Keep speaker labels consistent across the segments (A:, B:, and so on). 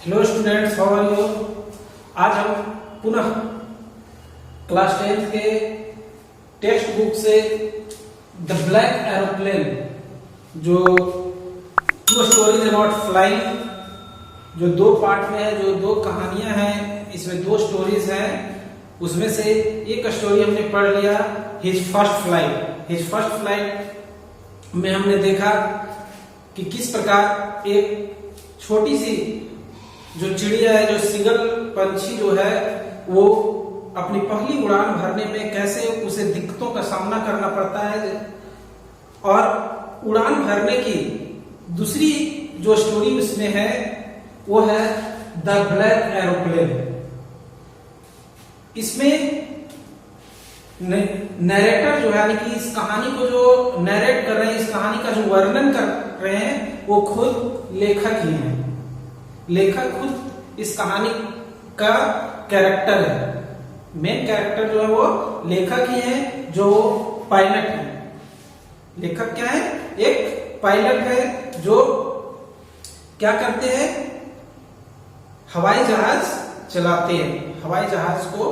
A: Hello students, how are you. आज हम पुनः क्लास 10th के टेक्स्ट बुक से द ब्लैक एरोप्लेन जो टू स्टोरीज अबाउट फ्लाइंग, जो दो पार्ट में है, जो दो कहानियां हैं, इसमें दो स्टोरीज हैं। उसमें से एक स्टोरी हमने पढ़ लिया, his first flight. His first flight में हमने देखा कि किस प्रकार एक छोटी सी जो चिड़िया है, जो सिंगल पंछी जो है, वो अपनी पहली उड़ान भरने में कैसे उसे दिक्कतों का सामना करना पड़ता है। और उड़ान भरने की दूसरी जो स्टोरी उसमें है वो है द ब्लैक एरोप्लेन। इसमें नरेटर जो है, यानी कि इस कहानी को जो नरेट कर रहे हैं, इस कहानी का जो वर्णन कर रहे हैं, वो खुद लेखक ही हैं। लेखक खुद इस कहानी का कैरेक्टर है। मेन कैरेक्टर जो है वो लेखक ही है, जो पायलट है। लेखक क्या है? एक पायलट है जो क्या करते हैं, हवाई जहाज चलाते हैं, हवाई जहाज को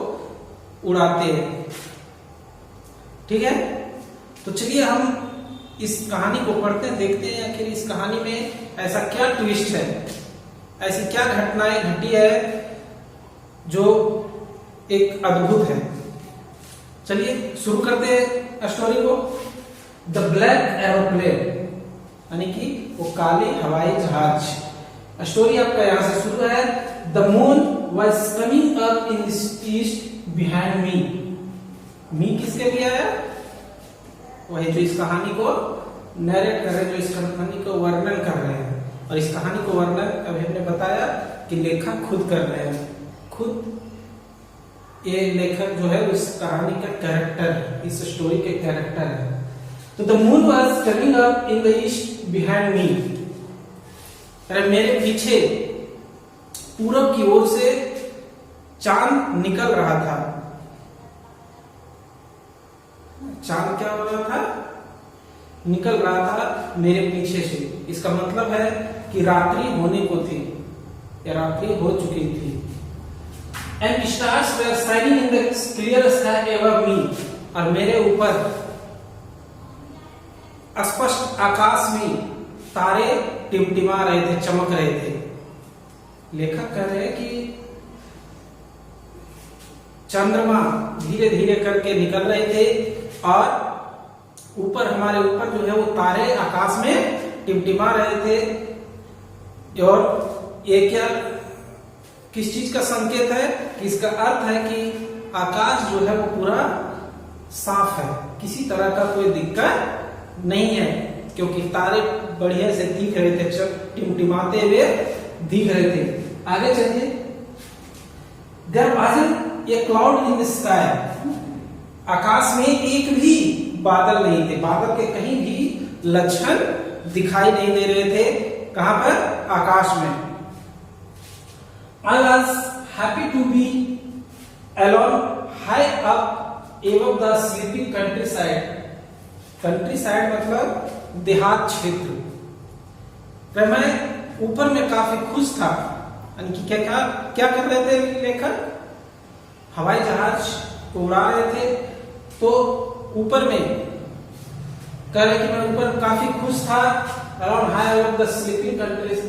A: उड़ाते हैं। ठीक है, तो चलिए हम इस कहानी को पढ़ते हैं, देखते हैं आखिर इस कहानी में ऐसा क्या ट्विस्ट है, ऐसी क्या घटनाएं घटी है जो एक अद्भुत है। चलिए शुरू करते हैं स्टोरी को। द ब्लैक एरोप्लेन यानी कि वो काले हवाई जहाज। स्टोरी आपका यहां से शुरू है। The moon was coming up in the east behind me. Me किसके लिए आया? वही जो इस कहानी को नरेट कर रहे हैं, जो इस कहानी को वर्णन कर रहे हैं। और इस कहानी को वर्णन अभी हमने बताया कि लेखक खुद कर रहे हैं। खुद ये लेखक जो है उस कहानी का कैरेक्टर, इस स्टोरी के कैरेक्टर है। तो the moon was coming up in the east behind मी। अरे मेरे पीछे पूरब की ओर से चांद निकल रहा था। चांद क्या हो रहा था? निकल रहा था मेरे पीछे से। इसका मतलब है कि रात्रि होने को थी, या रात्रि हो चुकी थी। And stars were shining in the clear sky above मी। और मेरे ऊपर स्पष्ट आकाश में तारे टिमटिमा रहे थे, चमक रहे थे। लेखक कह रहे हैं कि चंद्रमा धीरे धीरे करके निकल रहे थे और ऊपर, हमारे ऊपर जो है वो तारे आकाश में टिमटिमा रहे थे। और ये क्या, किस चीज का संकेत है? कि इसका अर्थ है कि आकाश जो है वो पूरा साफ है, किसी तरह का कोई दिक्कत नहीं है, क्योंकि तारे बढ़िया से दिख रहे थे, टिमटिमाते हुए दिख रहे थे। आगे चलिए। There wasn't a cloud in the sky. आकाश में एक भी बादल नहीं थे, बादल के कहीं भी लक्षण दिखाई नहीं दे रहे थे। कहां पर? आकाश में। I was happy to be alone high up above the sleeping countryside. Countryside मतलब देहात क्षेत्र। तो मैं ऊपर में काफी खुश था। यानी कि क्या कर रहे थे लेखक? हवाई जहाज को उड़ा रहे थे। तो ऊपर में कह रहे कि मैं ऊपर काफी खुश था। Around high above the sleeping countries,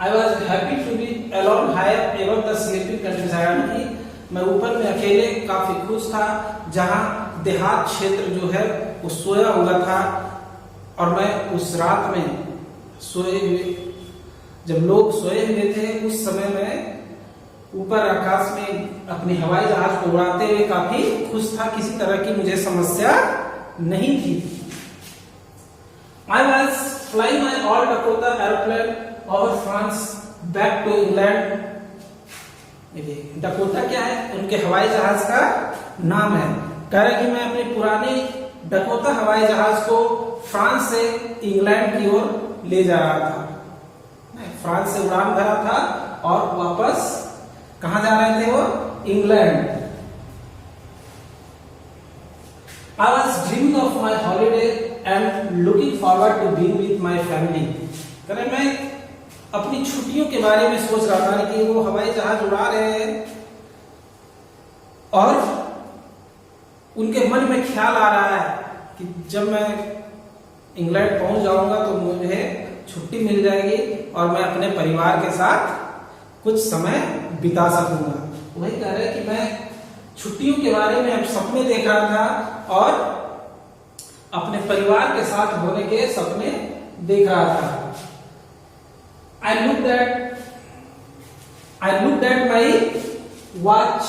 A: I was happy to be around high above the sleeping countries. यानी कि मैं ऊपर में अकेले काफी खुश था, जहां देहात क्षेत्र जो है वो सोया हुआ था। और मैं उस रात में सोए हुए, जब लोग सोए हुए थे, उस समय में ऊपर आकाश में अपनी हवाई जहाज को उड़ाते हुए काफी खुश था। किसी तरह की मुझे समस्या नहीं थी। I was flying my all Dakota airplane over France back to England. Dakota क्या है? उनके हवाई जहाज का नाम है। कह रहे कि मैं अपने पुराने डकोटा हवाई जहाज को फ्रांस से इंग्लैंड की ओर ले जा रहा था। फ्रांस से उड़ान भरा था और वापस कहां जा रहे थे वो? England. I was dreaming of my holiday and looking forward to being with my family. मैं अपनी छुट्टियों के बारे में सोच रहा था कि वो हवाई जहाज उड़ा रहे हैं और उनके मन में ख्याल आ रहा है कि जब मैं इंग्लैंड पहुंच जाऊंगा तो मुझे छुट्टी मिल जाएगी और मैं अपने परिवार के साथ कुछ समय बिता सकूंगा। वही कह रहे कि मैं छुट्टियों के बारे में अब सपने देख रहा था और अपने परिवार के साथ होने के सपने देख रहा था। I looked at my watch।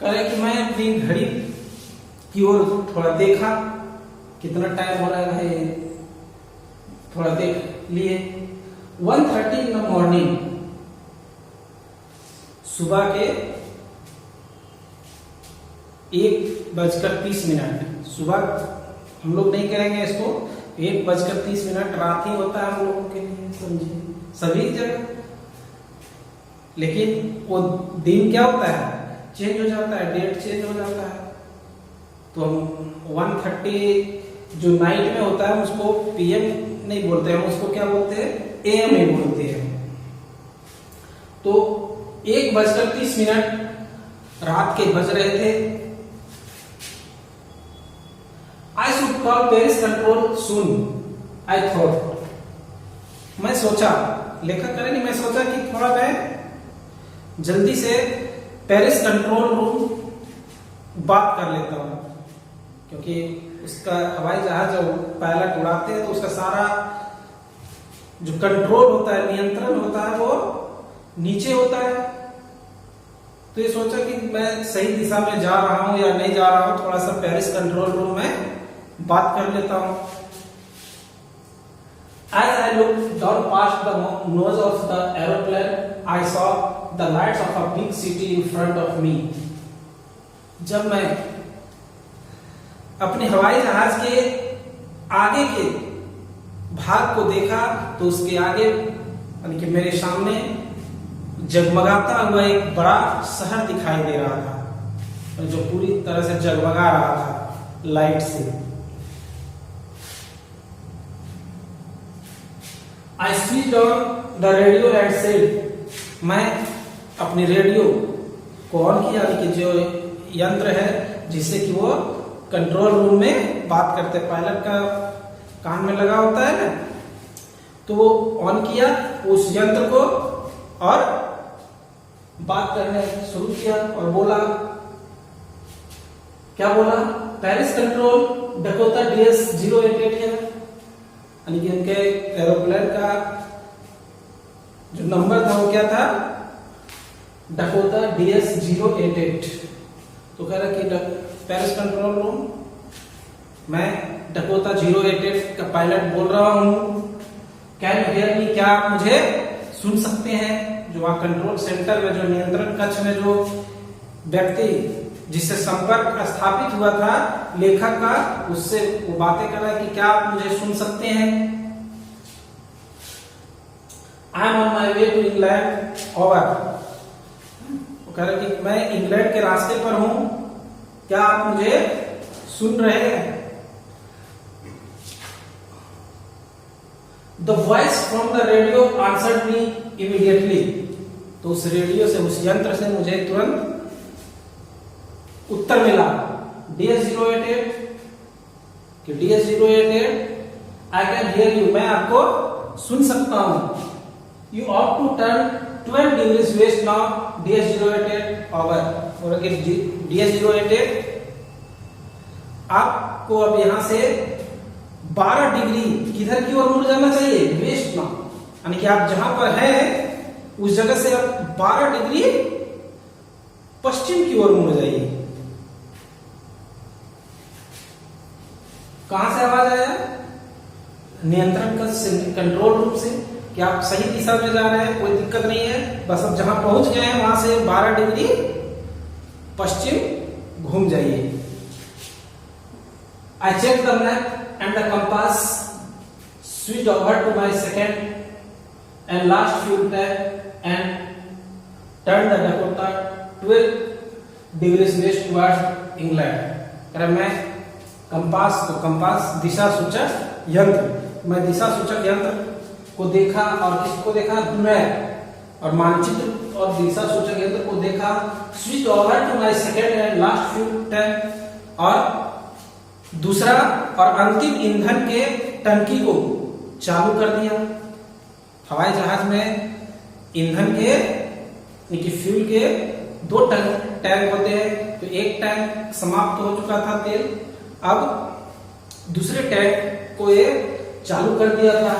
A: कह रहे कि मैं अपनी घड़ी की ओर थोड़ा देखा, कितना टाइम हो रहा है थोड़ा देख लिए। 1:30 in the morning, सुबह के 1:30। सुबह हम लोग नहीं करेंगे इसको, 1:30 रात ही होता है हम लोगों के लिए, समझिए सभी जगह। लेकिन वो दिन क्या होता है, चेंज हो जाता है, डेट चेंज हो जाता है। तो हम 1:30 जो नाइट में होता है उसको पीएम नहीं बोलते हैं, उसको क्या बोलते हैं, एएम ही बोलते हैं। तो 1:30 रात के बज रहे थे। I should call Paris control soon, I thought। मैं सोचा, लेखक करे नहीं, मैं सोचा कि थोड़ा मैं जल्दी से पेरिस कंट्रोल रूम बात कर लेता हूं, क्योंकि उसका हवाई जहाज जब पायलट उड़ाते हैं तो उसका सारा जो कंट्रोल होता है, नियंत्रण होता है, वो नीचे होता है। तो ये सोचा कि मैं सही दिशा में जा रहा हूं या नहीं जा रहा हूं, थोड़ा सा पेरिस कंट्रोल रूम में बात कर लेता हूं। As I looked down past the nose of the aeroplane, I saw the lights of a big city in front of me। जब मैं अपने हवाई जहाज के आगे के भाग को देखा तो उसके आगे यानी कि मेरे सामने जगमगाता हुआ एक बड़ा शहर दिखाई दे रहा था, जो पूरी तरह से जगमगा रहा था लाइट से। I switched on the radio and said। मैं अपने रेडियो को ऑन किया, कि जो यंत्र है जिससे कि वो कंट्रोल रूम में बात करते, पायलट का कान में लगा होता है ना, तो वो ऑन किया उस यंत्र को और बात करने शुरू किया और बोला, क्या बोला, पेरिस कंट्रोल डकोटा DS-088 है, यानी कि उनके एरोप्लेन का जो नंबर था वो क्या था, डकोटा DS-088। तो कह रहा कि पेरिस कंट्रोल रूम, मैं डकोटा 088 का पायलट बोल रहा हूं, कैन यू हियर मी, क्या आप मुझे सुन सकते हैं। जो वहां कंट्रोल सेंटर में, जो नियंत्रण कक्ष में जो व्यक्ति जिससे संपर्क स्थापित हुआ था लेखक का, उससे वो बातें कर रहा है कि क्या आप मुझे सुन सकते हैं। I am on my way to England over. वो कह रहा कि मैं इंग्लैंड के रास्ते पर हूं, क्या आप मुझे सुन रहे हैं। The voice from the radio answered me immediately। तो उस रेडियो से, उस यंत्र से मुझे तुरंत उत्तर मिला, DS-088 कि DS-088 I can hear you, मैं आपको सुन सकता हूं। You ought to turn 12 degrees west now, DS-088 over। और DS-088 आपको अब यहां से 12 डिग्री किधर की ओर मुड़ जाना चाहिए, वेस्ट ना, यानी कि आप जहां पर हैं उस जगह से आप 12 डिग्री पश्चिम की ओर मुड़ जाइए। कहां से आवाज आया, नियंत्रण कक्ष से, कंट्रोल रूम से, कि आप सही दिशा में जा रहे हैं, कोई दिक्कत नहीं है, बस अब जहां पहुंच गए हैं वहां से 12 डिग्री पश्चिम घूम जाइए। I checked the map and the compass, switched over to my second and last fuel tank and turned the Dakota 12 degrees west towards England। अरे मैं कंपास, तो कंपास दिशा सूचक यंत्र, मैं दिशा सूचक यंत्र को देखा और किसको देखा, मैप और मानचित्र और दिशा सूचक यंत्र को देखा। Switch over to my second and last fuel tank, और दूसरा और अंतिम ईंधन के टंकी को चालू कर दिया। हवाई जहाज में ईंधन के फ्यूल के 2 टैंक होते हैं, तो एक टैंक समाप्त हो चुका था तेल, अब दूसरे टैंक को ये चालू कर दिया था।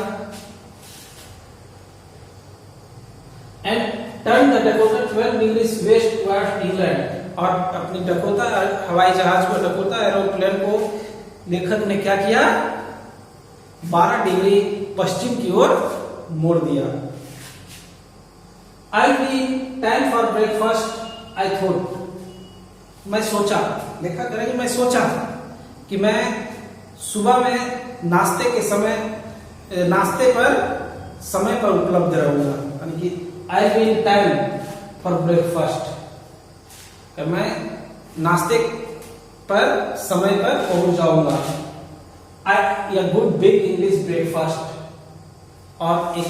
A: And turn the Dakota 12 degrees west towards England, और अपनी डकोटा हवाई जहाज को, डकोटा एरोप्लेन को लेखक ने क्या किया, 12 डिग्री पश्चिम की ओर मोड़ दिया। I be time for breakfast I thought, मैं सोचा, लेखक करेंगे मैं सोचा कि मैं सुबह में नाश्ते के समय, नाश्ते पर समय पर उपलब्ध रहूंगा, यानी कि I be in time for breakfast, मैं नाश्ते पर समय पर पहुंच जाऊंगा। I a good big English breakfast, और एक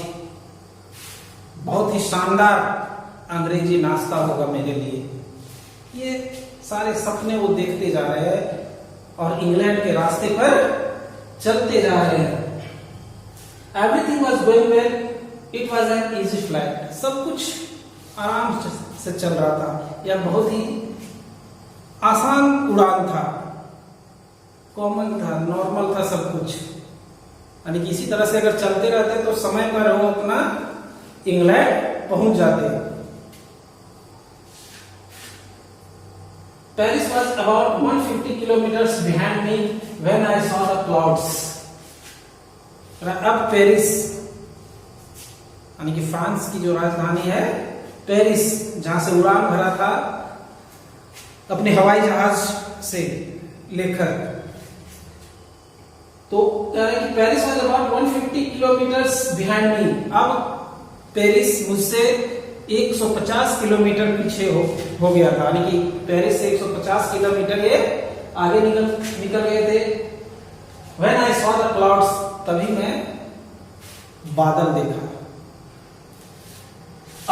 A: बहुत ही शानदार अंग्रेजी नाश्ता होगा मेरे लिए। ये सारे सपने वो देखते जा रहे हैं और इंग्लैंड के रास्ते पर चलते जा रहे हैं। Everything was going well, it was an easy flight, सब कुछ आराम से चल रहा था, यह बहुत ही आसान उड़ान था, कॉमन था, नॉर्मल था सब कुछ, यानी कि इसी तरह से अगर चलते रहते तो समय पर वो अपना इंग्लैंड पहुंच जाते। Paris was about 150 kilometers behind me when I saw the clouds. अब पेरिस, यानी कि फ्रांस की जो राजधानी है पेरिस, जहां से उड़ान भरा था अपने हवाई जहाज से लेकर, तो कह रहे कि Paris was about 150 kilometers behind me. अब पेरिस मुझसे 150 किलोमीटर पीछे हो गया था, यानी कि पेरिस से 150 किलोमीटर ये आगे निकल गए थे। When I saw the clouds, तभी मैं बादल देखा,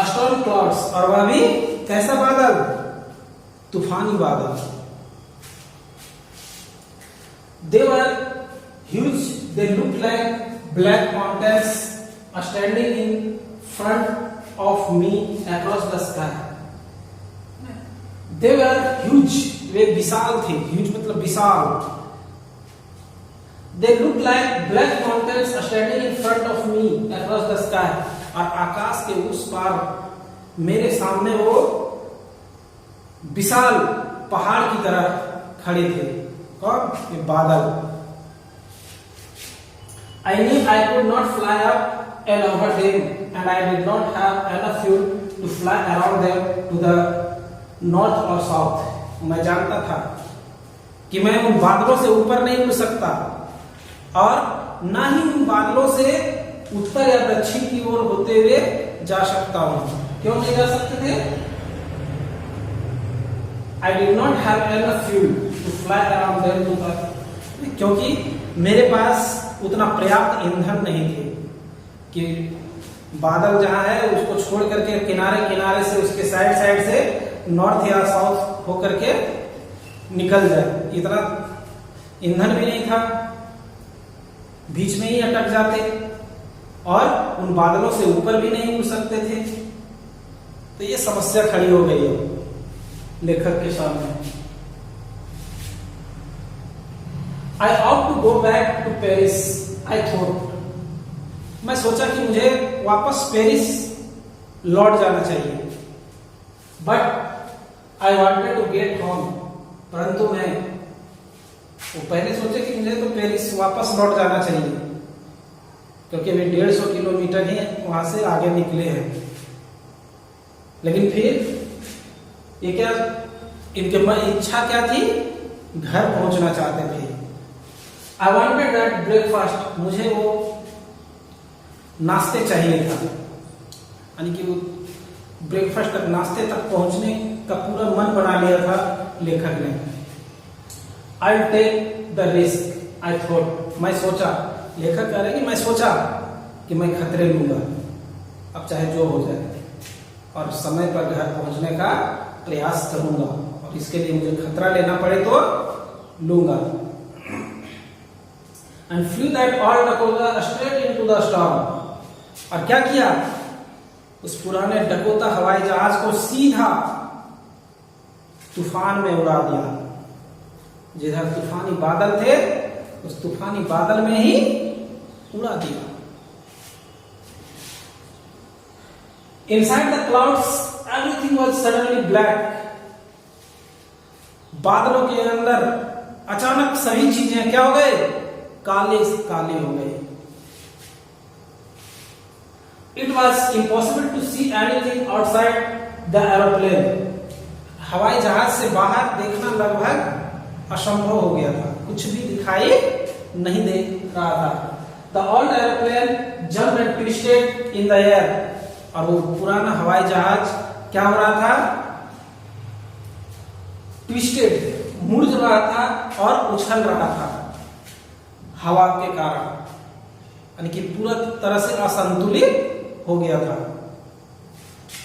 A: स्टॉर्म क्लाउड्स, और वह भी कैसा बादल, तूफानी बादल। They were huge, they looked like black mountains standing in front of me across the sky. They were huge, वे विशाल थे, huge मतलब विशाल। They looked like black mountains standing in front of me across the sky, और आकाश के उस पार मेरे सामने वो विशाल पहाड़ की तरह खड़े थे। कौन? ये बादल। I knew I could not fly up and over them, and I did not have enough fuel to fly around them to the north or south. मैं जानता था कि मैं उन बादलों से ऊपर नहीं उड़ सकता, और ना ही उन बादलों से उत्तर या दक्षिण की ओर होते हुए जा सकता हूं। क्यों नहीं जा सकते थे? I did not have enough fuel to fly around them to the, क्योंकि मेरे पास उतना पर्याप्त ईंधन नहीं थे कि बादल जहां है उसको छोड़ करके किनारे किनारे से, उसके साइड से नॉर्थ या साउथ होकर के निकल जाए, इतना ईंधन भी नहीं था, बीच में ही अटक जाते, और उन बादलों से ऊपर भी नहीं उड़ सकते थे। तो ये समस्या खड़ी हो गई है लेखक के सामने। I ought to go back to Paris, I thought. मैं सोचा कि मुझे वापस पेरिस लौट जाना चाहिए, but I wanted to get home. परंतु मैं वो पहले सोचे कि मुझे तो पेरिस वापस लौट जाना चाहिए, क्योंकि वे 150 किलोमीटर ही वहां से आगे निकले हैं। लेकिन फिर ये क्या, इनके मन इच्छा क्या थी, घर पहुंचना चाहते थे। I wanted that breakfast, मुझे वो नाश्ते चाहिए था, यानी कि वो ब्रेकफास्ट तक, नाश्ते तक पहुंचने का पूरा मन बना लिया था लेखक ने। I'll take the risk, I thought. मैं सोचा, लेखक कह रहे कि मैं सोचा कि मैं खतरे लूंगा, अब चाहे जो हो जाए, और समय पर घर पहुंचने का प्रयास करूंगा, और इसके लिए मुझे खतरा लेना पड़े तो लूंगा। And flew that old Dakota straight into the storm. और क्या किया, उस पुराने डकोटा हवाई जहाज को सीधा तूफान में उड़ा दिया। जिधर तूफानी बादल थे उस तूफानी बादल में ही उड़ा दिया। Inside the clouds everything was suddenly black. बादलों के अंदर अचानक सभी चीजें क्या हो गए, काले काले हो गए। It was impossible to see anything outside the aeroplane. हवाई जहाज से बाहर देखना लगभग असंभव हो गया था, कुछ भी दिखाई नहीं दे रहा था। The old aeroplane jumped and twisted in the air. और वो पुराना हवाई जहाज क्या हो रहा था, ट्विस्टेड, मुड़ रहा था और उछल रहा था हवा के कारण, यानी कि पूरा तरह से असंतुलित हो गया था।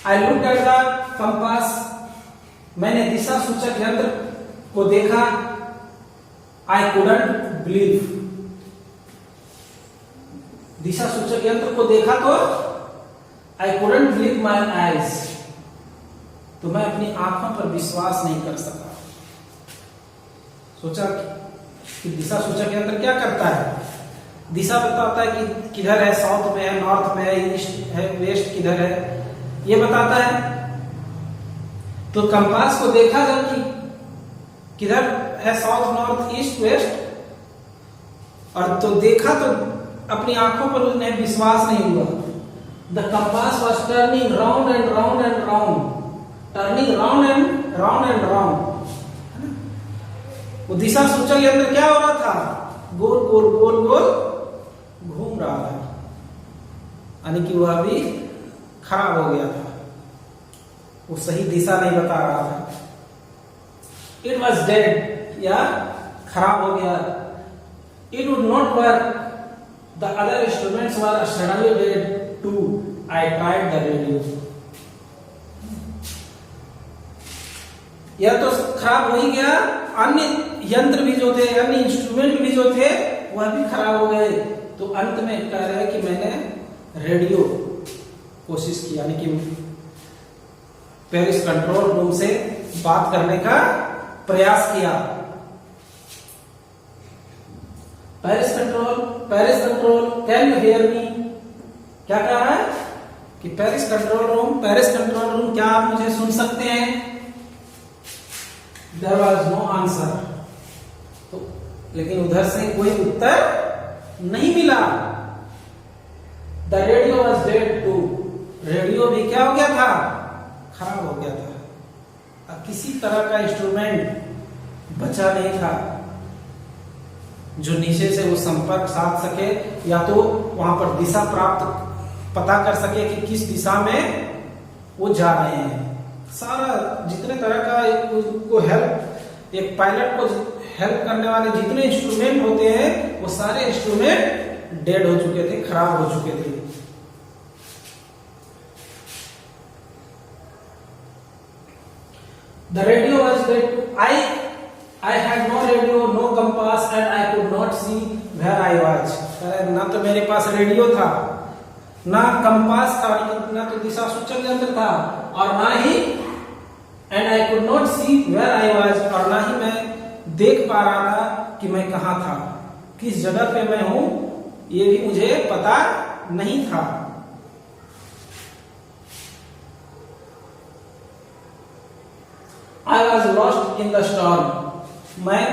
A: I looked at the compass. मैंने दिशा सूचक यंत्र को देखा। I couldn't believe. दिशा सूचक यंत्र को देखा तो I couldn't believe my eyes. तो मैं अपनी आंखों पर विश्वास नहीं कर सका। सोचा कि दिशा सूचक यंत्र क्या करता है, दिशा बताता है कि किधर है, साउथ में है, नॉर्थ में है, ईस्ट है, वेस्ट किधर है, ये बताता है। तो कंपास को देखा जब कि किधर है, साउथ, नॉर्थ, ईस्ट, वेस्ट, और तो देखा तो अपनी आंखों पर उन्हें विश्वास नहीं हुआ। The compass was turning round and round and round, turning round and round and round. वो दिशा सूचक यंत्र क्या हो रहा था, गोल गोल गोल गोल घूम रहा था, यानी कि वह अभी खराब हो गया था, वो सही दिशा नहीं बता रहा था। इट वॉज डेड, या खराब हो गया। It would not work, the other instruments were suddenly dead too. I tried the radio. यह तो खराब हो ही गया, अन्य यंत्र भी जो थे, अन्य इंस्ट्रूमेंट भी जो थे वह भी खराब हो गए। तो अंत में कह रहे हैं कि मैंने रेडियो कोशिश की, यानी कि पेरिस कंट्रोल रूम से बात करने का प्रयास किया। Paris control can you hear me. क्या कहा है कि पेरिस कंट्रोल रूम क्या आप मुझे सुन सकते हैं। There was no answer. तो लेकिन उधर से कोई उत्तर नहीं मिला। The radio was dead too. Radio भी क्या हो गया था, खराब हो गया था। अब किसी तरह का इंस्ट्रूमेंट बचा नहीं था जो नीचे से वो संपर्क साध सके, या तो वहां पर दिशा प्राप्त पता कर सके कि किस दिशा में वो जा रहे हैं। सारा जितने तरह का को हेल्प, एक पायलट को हेल्प करने वाले जितने इंस्ट्रूमेंट होते हैं वो सारे इंस्ट्रूमेंट डेड हो चुके थे, खराब हो चुके थे। The radio was dead. I had no radio, no compass, and I could not see where I was. ना तो मेरे पास रेडियो था, ना कंपास था, ना तो दिशा सूचक यंत्र था, और ना ही and I could not see where I was, और ना ही मैं देख पा रहा था कि मैं कहाँ था, किस जगह पे मैं हूं, ये भी मुझे पता नहीं था। I was lost in the storm. मैं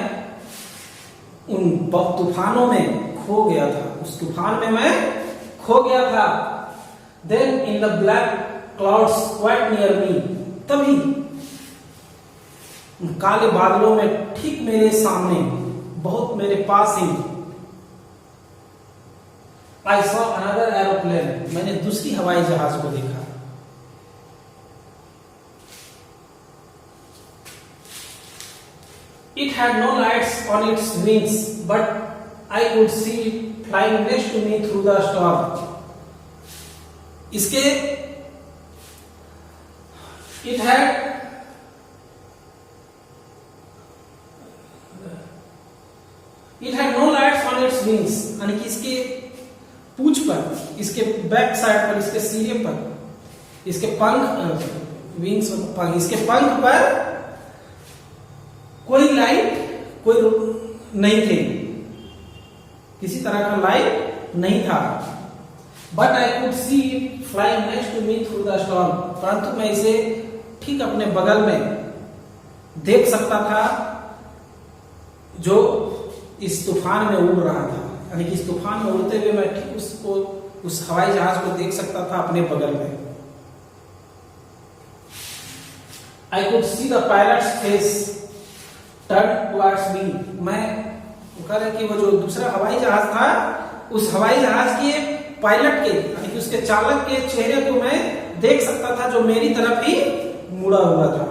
A: उन तूफानों में खो गया था, उस तूफान में मैं खो गया था। Then in the black clouds quite near me. तभी काले बादलों में ठीक मेरे सामने, बहुत मेरे पास ही, I saw another aeroplane. मैंने दूसरी हवाई जहाज को देखा। It had no lights on its wings, but I could see it flying next to me through the storm. इसके it had no lights on its wings, यानी कि इसके पूंछ पर, इसके बैक साइड पर, इसके सिरे पर, इसके पंख, विंग्स पंख, इसके पंख पर कोई लाइट, कोई नहीं थे, किसी तरह का लाइट नहीं था। But I could see it flying next to me through the storm, परंतु मैं इसे ठीक अपने बगल में देख सकता था जो इस तूफान में उड़ रहा था, यानी कि इस तूफान में उड़ते हुए मैं ठीक उसको, उस हवाई जहाज को देख सकता था अपने बगल में। I could see the pilot's face turned towards me, मैं कह रहा कि वो जो दूसरा हवाई जहाज था, उस हवाई जहाज के पायलट के, यानी कि उसके चालक के चेहरे को मैं देख सकता था जो मेरी तरफ ही मुड़ा हुआ था।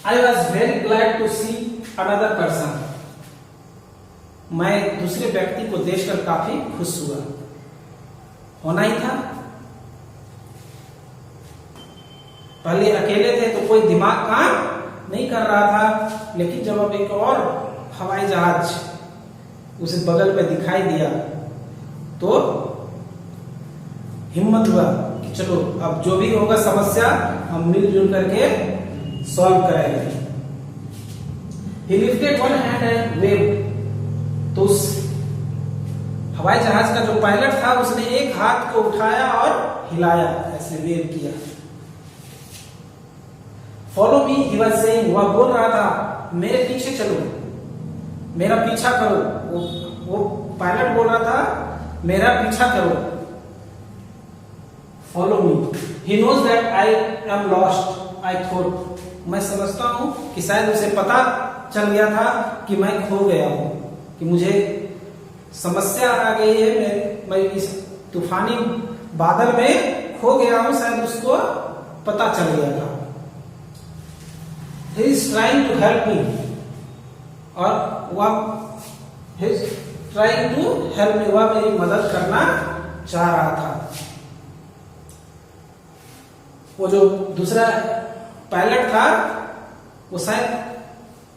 A: I was very glad to see another person, मैं दूसरे व्यक्ति को देखकर काफी खुश हुआ, होना ही था। पहले अकेले थे तो कोई दिमाग काम नहीं कर रहा था, लेकिन जब अब एक और हवाई जहाज उसे बगल में दिखाई दिया तो हिम्मत हुआ कि चलो अब जो भी होगा समस्या हम मिलजुल करके सॉल्व करेंगे। He lifted one hand and waved, तो उस हवाई जहाज का जो पायलट था उसने एक हाथ को उठाया और हिलाया, ऐसे वेव किया। Follow me, he was saying, वह बोल रहा था मेरे पीछे चलो, मेरा पीछा करो। वो पायलट बोल रहा था मेरा पीछा करो, follow me. He knows that I am lost, I thought, मैं समझता हूं कि शायद उसे पता चल गया था कि मैं खो गया हूं, कि मुझे समस्या आ गई है, मैं इस तूफानी बादल में खो गया हूं, शायद उसको पता चल गया था। He is trying to help me, और वह he is trying to help me, वह मेरी मदद करना चाह रहा था। वो जो दूसरा पायलट था वो शायद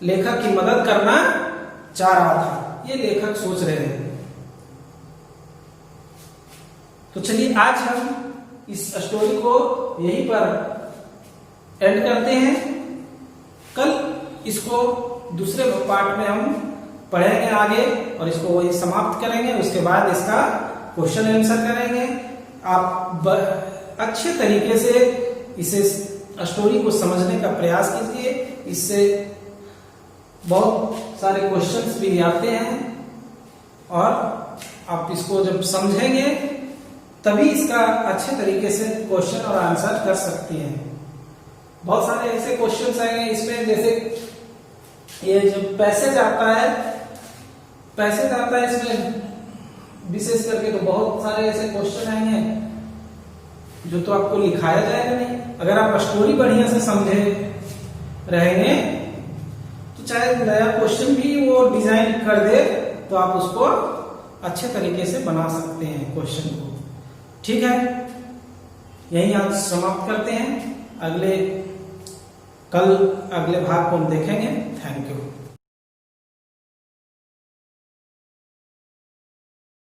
A: लेखक की मदद करना चाह रहा था, ये लेखक सोच रहे हैं। तो चलिए आज हम इस स्टोरी को यहीं पर एंड करते हैं। कल इसको दूसरे पार्ट में हम पढ़ेंगे आगे और इसको वही समाप्त करेंगे, उसके बाद इसका क्वेश्चन आंसर करेंगे। आप अच्छे तरीके से इसे स्टोरी को समझने का प्रयास कीजिए, इससे बहुत सारे क्वेश्चंस भी आते हैं और आप इसको जब समझेंगे तभी इसका अच्छे तरीके से क्वेश्चन और आंसर कर सकते हैं। बहुत सारे ऐसे क्वेश्चंस आएंगे इसमें, जैसे ये जो पैसेज आता है इसमें विशेष करके तो बहुत सारे ऐसे क्वेश्चन आएंगे जो तो आपको लिखाया जाएगा नहीं। अगर आप स्टोरी बढ़िया से समझे रहेंगे तो चाहे नया क्वेश्चन भी वो डिजाइन कर दे तो आप उसको अच्छे तरीके से बना सकते हैं क्वेश्चन को। ठीक है, यही आज समाप्त करते हैं। कल अगले भाग को हम देखेंगे। Thank you.